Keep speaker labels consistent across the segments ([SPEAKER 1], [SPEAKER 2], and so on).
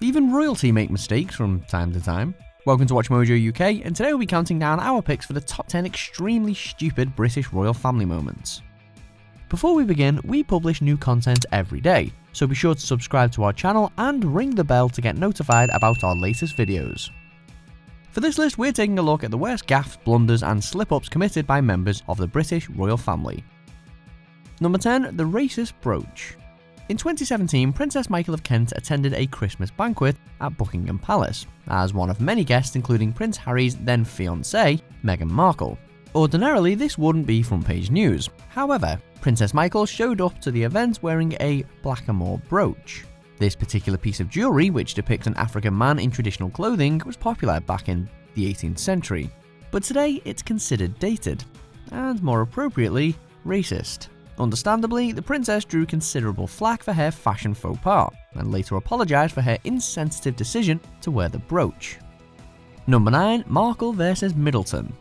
[SPEAKER 1] Even royalty make mistakes from time to time. Welcome to Watch Mojo UK, and today we'll be counting down our picks for the top 10 extremely stupid British royal family moments. Before we begin, we publish new content every day, so be sure to subscribe to our channel and ring the bell to get notified about our latest videos. For this list, we're taking a look at the worst gaffes, blunders and slip-ups committed by members of the British royal family. Number 10. The Racist Brooch. In 2017, Princess Michael of Kent attended a Christmas banquet at Buckingham Palace, as one of many guests including Prince Harry's then fiancée, Meghan Markle. Ordinarily, this wouldn't be front page news. However, Princess Michael showed up to the event wearing a blackamoor brooch. This particular piece of jewellery, which depicts an African man in traditional clothing, was popular back in the 18th century. But today, it's considered dated, and more appropriately, racist. Understandably, the princess drew considerable flack for her fashion faux pas, and later apologised for her insensitive decision to wear the brooch. Number 9. Markle vs Middleton.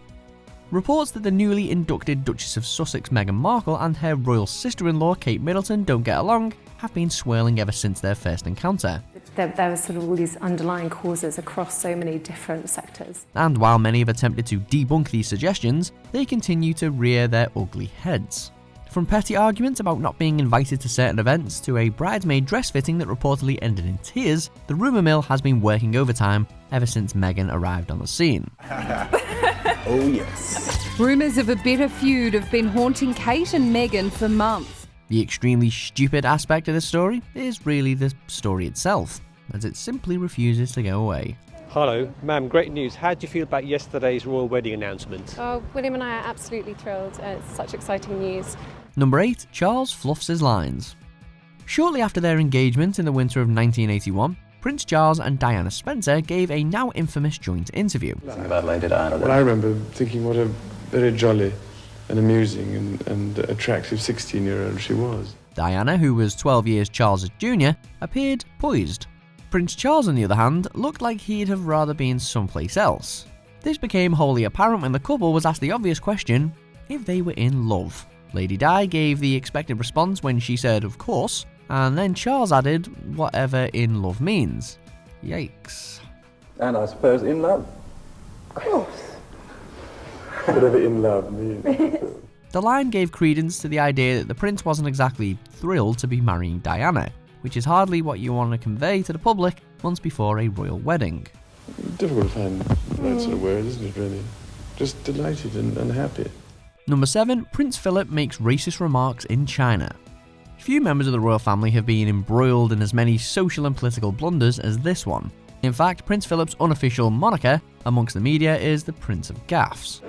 [SPEAKER 1] Reports that the newly inducted Duchess of Sussex Meghan Markle and her royal sister-in-law Kate Middleton don't get along have been swirling ever since their first encounter.
[SPEAKER 2] There were sort of all these underlying causes across so many different sectors.
[SPEAKER 1] And while many have attempted to debunk these suggestions, they continue to rear their ugly heads. From petty arguments about not being invited to certain events to a bridesmaid dress fitting that reportedly ended in tears, the rumour mill has been working overtime ever since Meghan arrived on the scene.
[SPEAKER 3] Oh yes.
[SPEAKER 4] Rumours of a bitter feud have been haunting Kate and Meghan for months.
[SPEAKER 1] The extremely stupid aspect of this story is really the story itself, as it simply refuses to go away.
[SPEAKER 5] Hello, ma'am, great news. How do you feel about yesterday's royal wedding announcement?
[SPEAKER 6] Oh, William and I are absolutely thrilled. It's such exciting news.
[SPEAKER 1] Number 8. Charles Fluffs' lines. Shortly after their engagement in the winter of 1981, Prince Charles and Diana Spencer gave a now infamous joint interview.
[SPEAKER 3] Something about Lady Diana.
[SPEAKER 7] Well, I remember thinking what a very jolly and amusing and attractive 16-year-old she was.
[SPEAKER 1] Diana, who was 12 years Charles' junior, appeared poised. Prince Charles, on the other hand, looked like he'd have rather been someplace else. This became wholly apparent when the couple was asked the obvious question if they were in love. Lady Di gave the expected response when she said, "Of course," and then Charles added, "Whatever in love means." Yikes.
[SPEAKER 7] And I suppose in love.
[SPEAKER 6] Of course.
[SPEAKER 7] Whatever in love means.
[SPEAKER 1] The line gave credence to the idea that the prince wasn't exactly thrilled to be marrying Diana, which is hardly what you want to convey to the public months before a royal wedding.
[SPEAKER 7] Difficult to find the right sort of word, isn't it, really? Just delighted and happy.
[SPEAKER 1] Number 7. Prince Philip makes racist remarks in China. Few members of the royal family have been embroiled in as many social and political blunders as this one. In fact, Prince Philip's unofficial moniker amongst the media is the Prince of Gaffes.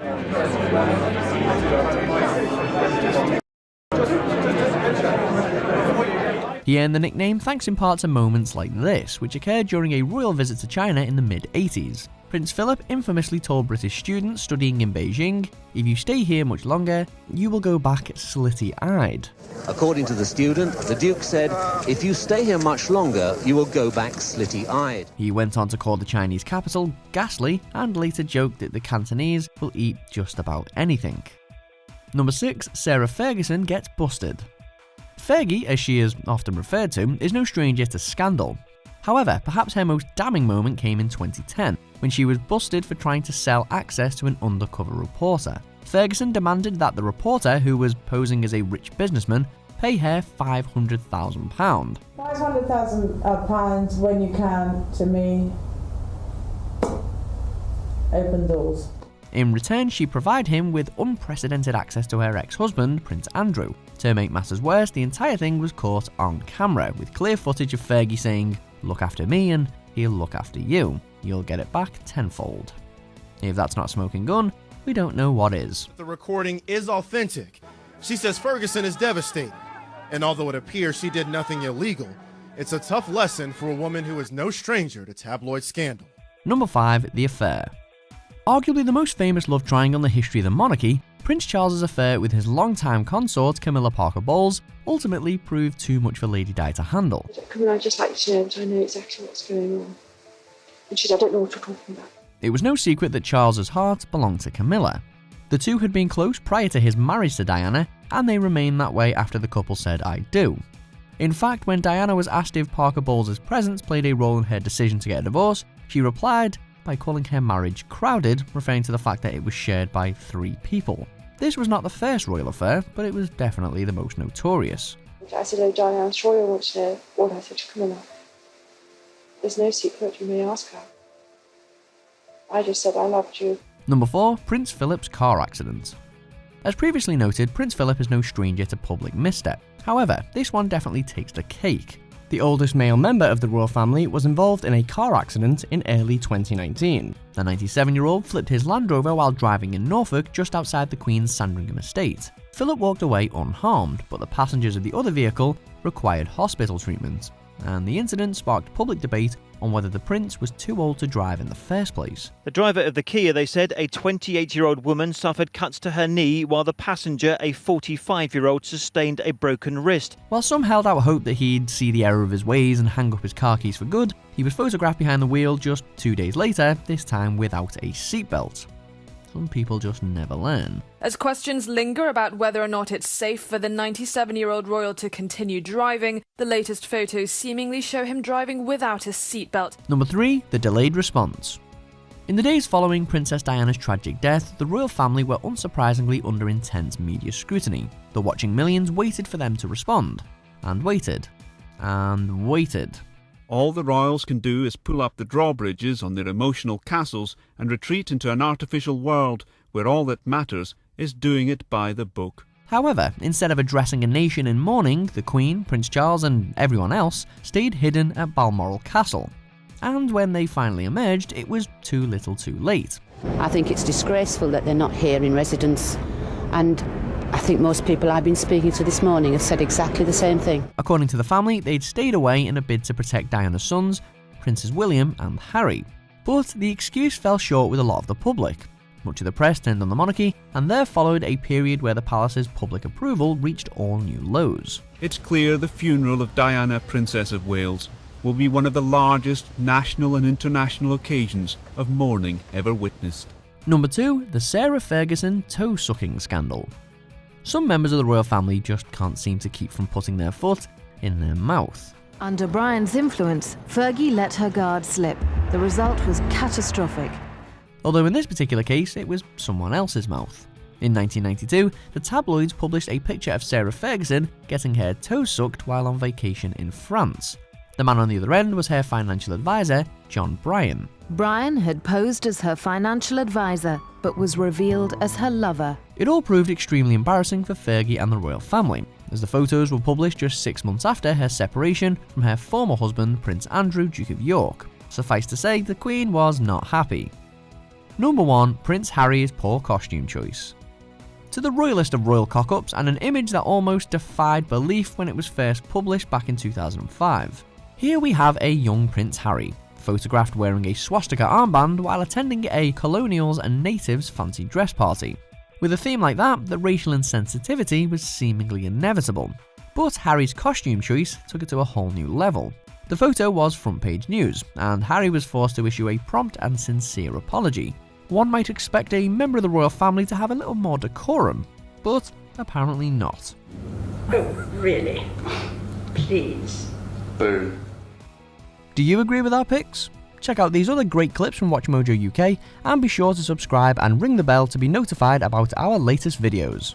[SPEAKER 1] He earned the nickname thanks in part to moments like this, which occurred during a royal visit to China in the mid-80s. Prince Philip infamously told British students studying in Beijing, "If you stay here much longer, you will go back slitty-eyed."
[SPEAKER 8] According to the student, the Duke said, "If you stay here much longer, you will go back slitty-eyed."
[SPEAKER 1] He went on to call the Chinese capital ghastly and later joked that the Cantonese will eat just about anything. Number 6. Sarah Ferguson gets busted. Fergie, as she is often referred to, is no stranger to scandal. However, perhaps her most damning moment came in 2010, when she was busted for trying to sell access to an undercover reporter. Ferguson demanded that the reporter, who was posing as a rich businessman, pay her £500,000.
[SPEAKER 9] £500,000 when you can, to me, open doors.
[SPEAKER 1] In return, she provided him with unprecedented access to her ex-husband, Prince Andrew. To make matters worse, the entire thing was caught on camera, with clear footage of Fergie saying, "Look after me and he'll look after you. You'll get it back tenfold." If that's not a smoking gun, we don't know what is.
[SPEAKER 10] The recording is authentic. She says Ferguson is devastated. And although it appears she did nothing illegal, it's a tough lesson for a woman who is no stranger to tabloid scandal.
[SPEAKER 1] Number 5. The Affair. Arguably the most famous love triangle in the history of the monarchy, Prince Charles's affair with his longtime consort Camilla Parker Bowles ultimately proved too much for Lady Di to handle.
[SPEAKER 11] Camilla, I'd just like you to know that I know exactly what's going on. And she said, "I don't know what you're talking about."
[SPEAKER 1] It was no secret that Charles's heart belonged to Camilla. The two had been close prior to his marriage to Diana, and they remained that way after the couple said "I do." In fact, when Diana was asked if Parker Bowles' presence played a role in her decision to get a divorce, she replied by calling her marriage crowded, referring to the fact that it was shared by 3 people. This was not the first royal affair, but it was definitely the most notorious.
[SPEAKER 11] I said, oh, Diana, I'm sure you want to know what I said to Camilla. There's no secret, you may ask her. I just said I loved you.
[SPEAKER 1] Number 4. Prince Philip's car accident. As previously noted, Prince Philip is no stranger to public misstep. However, this one definitely takes the cake. The oldest male member of the royal family was involved in a car accident in early 2019. The 97-year-old flipped his Land Rover while driving in Norfolk just outside the Queen's Sandringham estate. Philip walked away unharmed, but the passengers of the other vehicle required hospital treatment, and the incident sparked public debate on whether the prince was too old to drive in the first place.
[SPEAKER 12] The driver of the Kia, they said, a 28-year-old woman, suffered cuts to her knee, while the passenger, a 45-year-old, sustained a broken wrist.
[SPEAKER 1] While some held out hope that he'd see the error of his ways and hang up his car keys for good, he was photographed behind the wheel just 2 days later, this time without a seatbelt. Some people just never learn.
[SPEAKER 13] As questions linger about whether or not it's safe for the 97-year-old royal to continue driving, the latest photos seemingly show him driving without a seatbelt.
[SPEAKER 1] Number 3. The delayed response. In the days following Princess Diana's tragic death, the royal family were unsurprisingly under intense media scrutiny. The watching millions waited for them to respond. And waited. And waited.
[SPEAKER 14] All the royals can do is pull up the drawbridges on their emotional castles and retreat into an artificial world where all that matters is doing it by the book.
[SPEAKER 1] However, instead of addressing a nation in mourning, the Queen, Prince Charles and everyone else stayed hidden at Balmoral Castle. And when they finally emerged, it was too little too late.
[SPEAKER 15] I think it's disgraceful that they're not here in residence, and I think most people I've been speaking to this morning have said exactly the same thing.
[SPEAKER 1] According to the family, they'd stayed away in a bid to protect Diana's sons, Princes William and Harry. But the excuse fell short with a lot of the public. Much of the press turned on the monarchy, and there followed a period where the palace's public approval reached all new lows.
[SPEAKER 14] It's clear the funeral of Diana, Princess of Wales, will be one of the largest national and international occasions of mourning ever witnessed.
[SPEAKER 1] Number 2. The Sarah Ferguson toe-sucking scandal. Some members of the royal family just can't seem to keep from putting their foot in their mouth.
[SPEAKER 16] Under Brian's influence, Fergie let her guard slip. The result was catastrophic.
[SPEAKER 1] Although in this particular case, it was someone else's mouth. In 1992, the tabloids published a picture of Sarah Ferguson getting her toes sucked while on vacation in France. The man on the other end was her financial advisor, John Bryan.
[SPEAKER 16] Brian had posed as her financial advisor, but was revealed as her lover.
[SPEAKER 1] It all proved extremely embarrassing for Fergie and the royal family, as the photos were published just 6 months after her separation from her former husband, Prince Andrew, Duke of York. Suffice to say, the Queen was not happy. Number 1. Prince Harry's poor costume choice. To the royalist of royal cock-ups, and an image that almost defied belief when it was first published back in 2005. Here we have a young Prince Harry, photographed wearing a swastika armband while attending a colonials and natives fancy dress party. With a theme like that, the racial insensitivity was seemingly inevitable. But Harry's costume choice took it to a whole new level. The photo was front page news, and Harry was forced to issue a prompt and sincere apology. One might expect a member of the royal family to have a little more decorum, but apparently not.
[SPEAKER 17] Oh, really? Please.
[SPEAKER 3] Boo.
[SPEAKER 1] Do you agree with our picks? Check out these other great clips from WatchMojo UK, and be sure to subscribe and ring the bell to be notified about our latest videos.